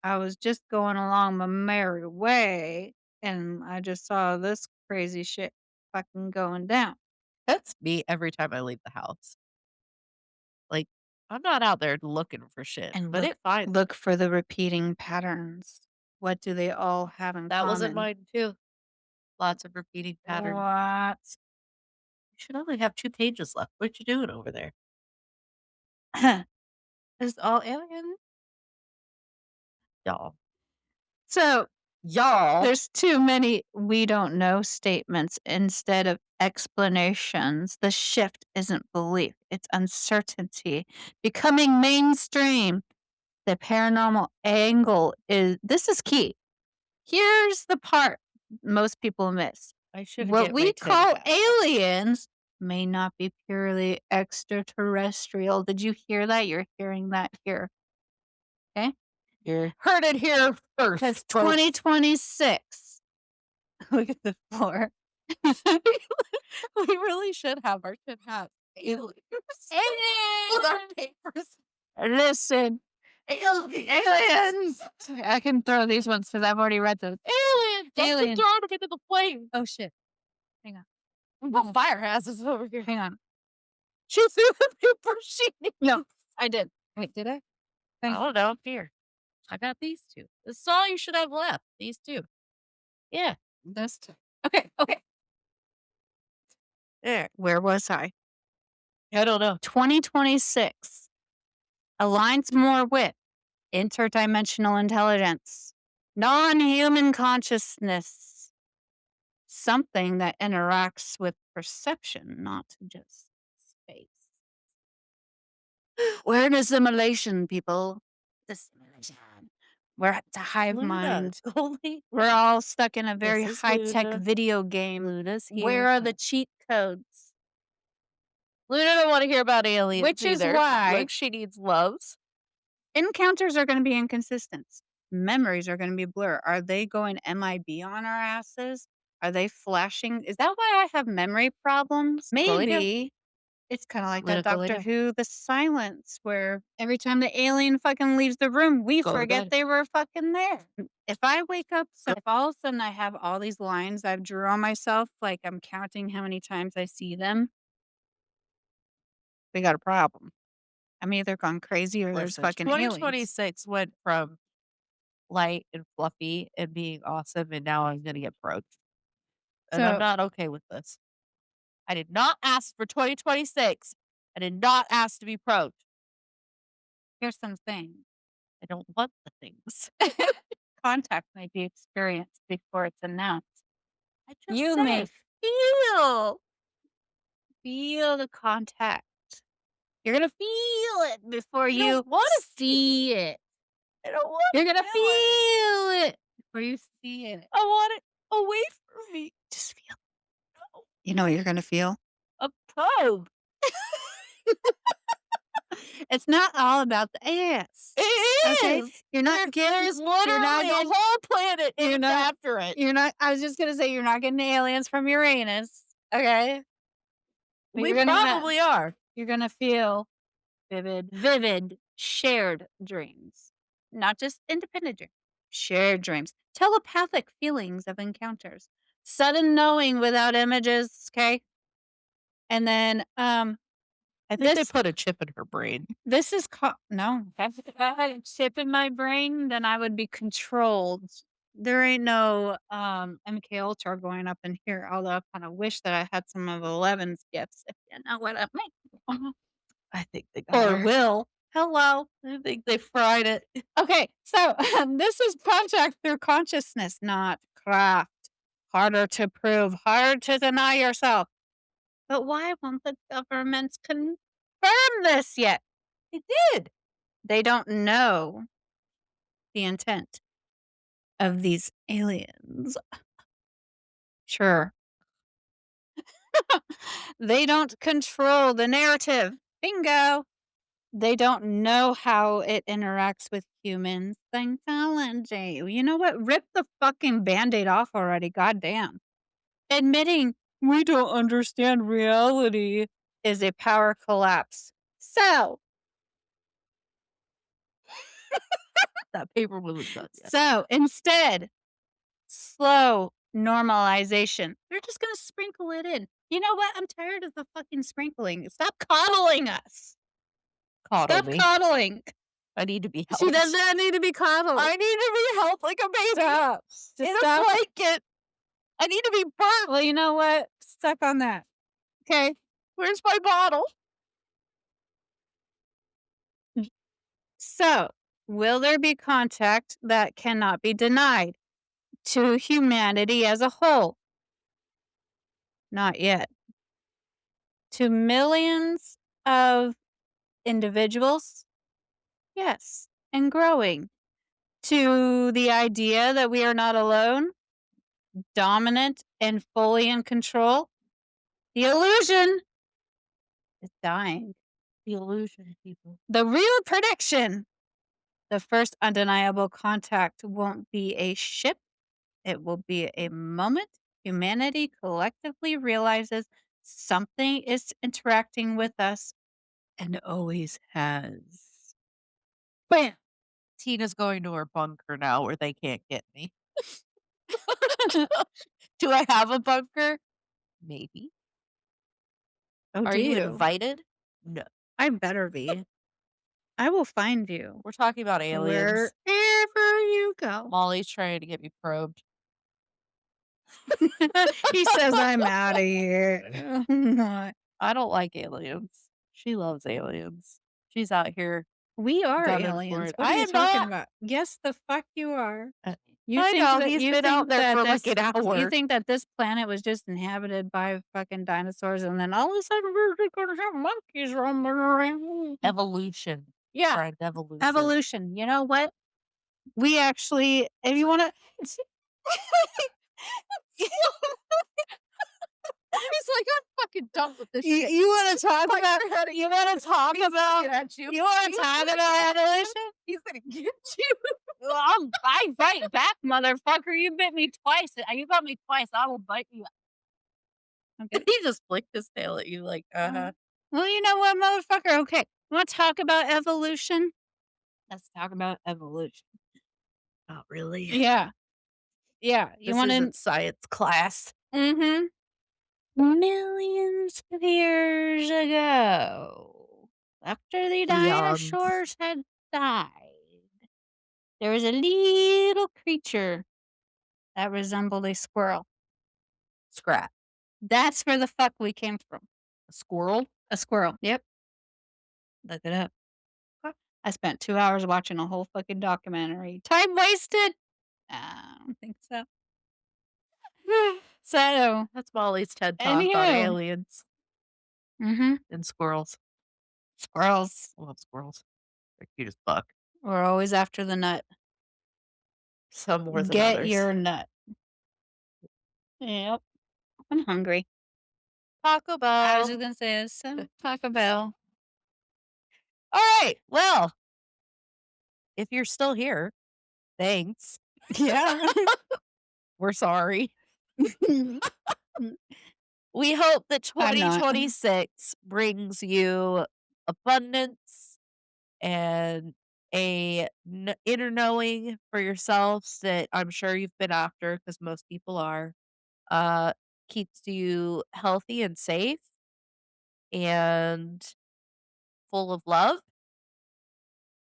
I was just going along my merry way and I just saw this crazy shit fucking going down. That's me every time I leave the house. Like, I'm not out there looking for shit, And but look it finds look me. for the repeating patterns. What do they all have in That wasn't common? mine too. Lots of repeating patterns. What? You should only have 2 pages left. What you doing over there? It's all alien. Y'all. So Y'all. there's too many we don't know statements instead of explanations. The shift isn't belief, it's uncertainty becoming mainstream. The paranormal angle is this is key. Here's the part most people miss. I should What get my we tin call hat. aliens may not be purely extraterrestrial. Did you hear that? You're hearing that here. Okay. You heard it here Because first, folks. 2026. Look at the floor. We really should have our tin hats. Aliens. With our papers. Listen, aliens. I can throw these ones because I've already read those. Aliens! Don't Aliens. throw them into the flame. Oh shit. Hang on. The fire hazards over here. Hang on. She threw the paper sheet. No, I did. Wait, did I? I don't know. Here. I got these 2. This is all you should have left. These 2. Yeah. This time. Okay, okay. There. Where was I? I don't know. 2026 aligns more with interdimensional intelligence, non human consciousness, something that interacts with perception, not just space. We're in a simulation, people. The simulation. It's a hive Luna. mind. Holy. We're all stuck in a very This is high tech Luna. video game. Luna's Where here. are the cheat codes? Luna don't want to hear about aliens Which is either. why Look, she needs loves. encounters are going to be inconsistent. Memories are going to be blur. Are they going MIB on our asses? Are they flashing? Is that why I have memory problems? Go down. Maybe it's kind of like Luna, that go lay Doctor down. Who, the silence, where every time the alien fucking leaves the room, we Go to forget bed. they were fucking there. If I wake up, so Go. if all of a sudden I have all these lines I've drew on myself, like I'm counting how many times I see them, we got a problem. I'm either gone crazy or there's Listen, fucking aliens. 2026 went from light and fluffy and being awesome, and now I'm gonna get broached, and I'm So not okay with this. I did not ask for 2026. I did not ask to be probed. here's some things. I don't want the things. Contact may be experienced before it's announced. I just You may said, feel the contact. You're gonna feel it before I don't you wanna feel it. see it. I don't wanna You're gonna feel it. feel it before you see it. I want it away from me. Just feel. No. You know what you're gonna feel? A probe. It's not all about the ass. It Okay? is. You're not getting There's you're not literally a getting whole planet you're named not after it. you're not I was just gonna say you're not getting aliens from Uranus. Okay? But We probably are. you're gonna feel vivid shared dreams. Not just independent dreams. Shared dreams. Telepathic feelings of encounters. Sudden knowing without images, okay? And then I think they this put a chip in her brain. this is called no. If I had a chip in my brain, then I would be controlled. There ain't no MK Ultra going up in here, although I kind of wish that I had some of Eleven's gifts, if you know what I mean. I think they got Or her. will. Hello. I think they fried it. Okay, so this is contact through consciousness, not craft. Harder to prove, harder to deny yourself. But why won't the governments confirm this yet? They did. They don't know the intent of these aliens. Sure. They don't control the narrative. Bingo. They don't know how it interacts with human psychology. You know what? Rip the fucking Band-Aid off already. Goddamn. Admitting we don't understand reality is a power collapse. So, That paper wasn't done yet. instead, slow normalization. They're just gonna sprinkle it in. You know what? I'm tired of the fucking sprinkling. Stop coddling us. Coddle Stop me. coddling. I need to be She held. does not need to be coddled. I need to be held like a baby Stop. in Just a stop. blanket. I need to be burnt. Well, you know what? Stuck on that. Okay. Where's my bottle? So, will there be contact that cannot be denied to humanity as a whole? Not yet. To millions of individuals? Yes, and growing. To the idea that we are not alone, dominant, and fully in control? The illusion is dying. The illusion, people. The real prediction, the first undeniable contact won't be a ship, it will be a moment humanity collectively realizes something is interacting with us and always has. Bam! Tina's going to her bunker now where they can't get me. Do I have a bunker? Maybe. Oh, Are do you you? invited? No. I better be. I will find you We're talking about aliens. wherever you go. Molly's trying to get me probed. He says, I'm out of here. I don't like aliens. She loves aliens. She's out here We are gunning for aliens. it. What I are you am talking not. about? Yes, the fuck you are. Uh, You I think know, that he's you been out think there that for like this an you hour. think that this planet was just inhabited by fucking dinosaurs and then all of a sudden we're just gonna have monkeys roaming around. Evolution. Yeah, Friend, evolution. evolution. You know what? We actually, if you want to, He's like, I'm fucking done with this you, shit. you want to talk Like, about, you want to talk about? at You you want to talk about evolution? He's gonna get you. Well, I bite back, motherfucker. You bit me twice. You got me twice. I will bite you. Okay. He just flicked his tail at you like, uh-huh. Well, you know what, motherfucker? Okay. Want to talk about evolution? Let's talk about evolution. Not really. Yeah. Yeah. You This want to? isn't science class. Mm-hmm. Millions of years ago. After the Eons. dinosaurs had died, there was a little creature that resembled a squirrel. Scrap. That's where the fuck we came from. A squirrel? A squirrel. Yep. Look it up. Huh. I spent 2 hours watching a whole fucking documentary. Time wasted? I don't think so. So, That's Molly's TED Talk on anywho. aliens Mhm. and squirrels. Squirrels. I love squirrels. They're cute as fuck. We're always after the nut. Some more than Get others. your nut. Yep. I'm hungry. Taco I was Bell. just gonna say this. Taco Bell. All right. Well, if you're still here, thanks. Yeah. We're sorry. We hope that I'm not. 2026 brings you abundance and inner knowing for yourselves that I'm sure you've been after because most people are. Uh, Keeps you healthy and safe and full of love.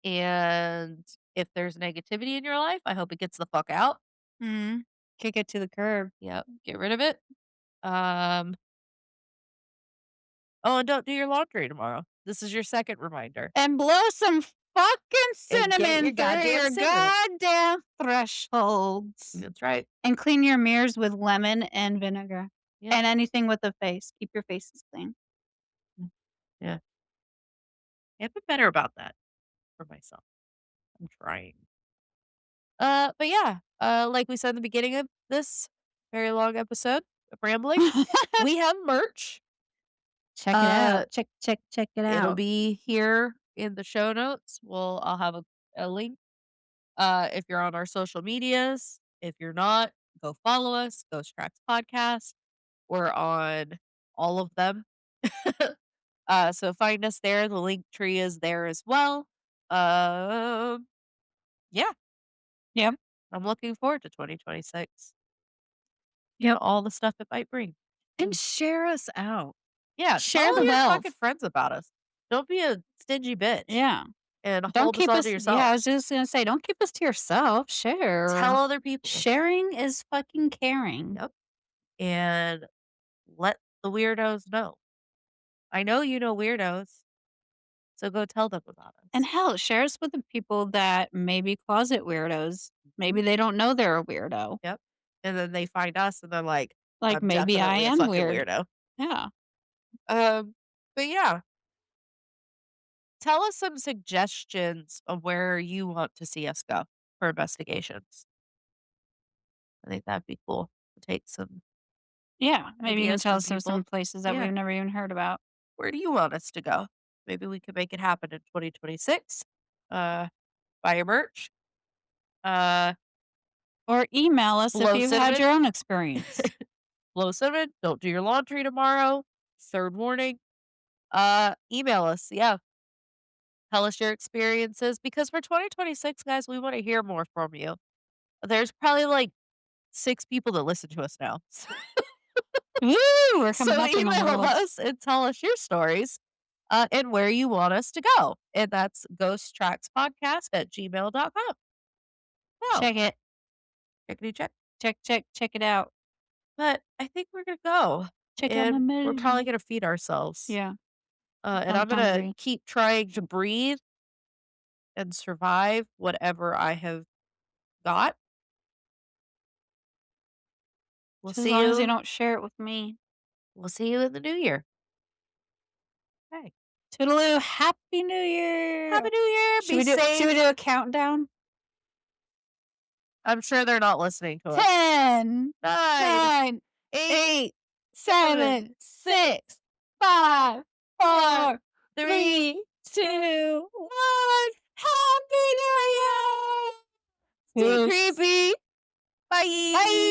And if there's negativity in your life, I hope it gets the fuck out. Mhm. Kick it to the curb. Yep, get rid of it. Um, oh, and don't do your laundry tomorrow. This is your second reminder. And blow some fucking And get your cinnamon through goddamn your cinnamon. goddamn thresholds. That's right. And clean your mirrors with lemon and vinegar. Yep. And anything with a face. Keep your faces clean. Mm, yeah. I've been better about that for myself. I'm trying. But yeah, like we said in the beginning of this very long episode of rambling, we have merch. Check it Uh, out. Check it it'll out. be here in the show notes. I'll have a link. If you're on our social medias, if you're not, go follow us. Ghost Tracks Podcast. We're on all of them. So find us there. The link tree is there as well. Yeah, Yep. I'm looking forward to 2026 and Yep. all the stuff it might bring. And share us out. Yeah, tell Share the all your wealth. fucking friends about us. Don't be a stingy bitch Yeah. and Don't hold us keep all to us yeah, yourself. I was just gonna say, don't keep us to yourself. Tell Share. other people. Sharing is fucking caring. Yep. And let the weirdos know. I know you know weirdos, so go tell them about And us. hell, share us with the people that may be closet weirdos. Mhm. Maybe they don't know they're a weirdo. Yep. And then they find us and they're like, Like, I'm maybe I definitely a am fucking weird. weirdo. Yeah. Um, but yeah, tell us some suggestions of where you want to see us go for investigations. I think that'd be cool to take some Yeah. Maybe you can ideas tell from us of some people. places that Yeah. we've never even heard about. Where do you want us to go? Maybe we could make it happen in 2026. Uh, buy your merch. Uh, Or email us if blow you've had cinnamon. your own experience. Blow cinnamon. Don't do your laundry tomorrow. Third warning. Email us. Yeah. Tell us your experiences because for 2026, guys, we want to hear more from you. There's probably like 6 people that listen to us now. Woo! We're coming So up on the email world. us and tell us your stories, and where you want us to go. And that's ghosttrackspodcast@gmail.com. Oh, Check it. chickadee check. Check it out. But I think we're gonna go, Check out my and we're probably melody. gonna feed ourselves. Yeah. And I'm I'm gonna hungry. keep trying to breathe and survive whatever I have got. We'll Just as see long as you you don't share it with me. we'll see you in the new year. Okay. Toodaloo. Happy New Year. Happy New Year. Be Should we safe. do a countdown? I'm sure they're not listening to us. 10, 9, 9, 8, 8, 7, 7, 6, 5, 4, 4, 3, 3, 2, 1. Happy New Year! stay Peace. creepy. Bye. Bye.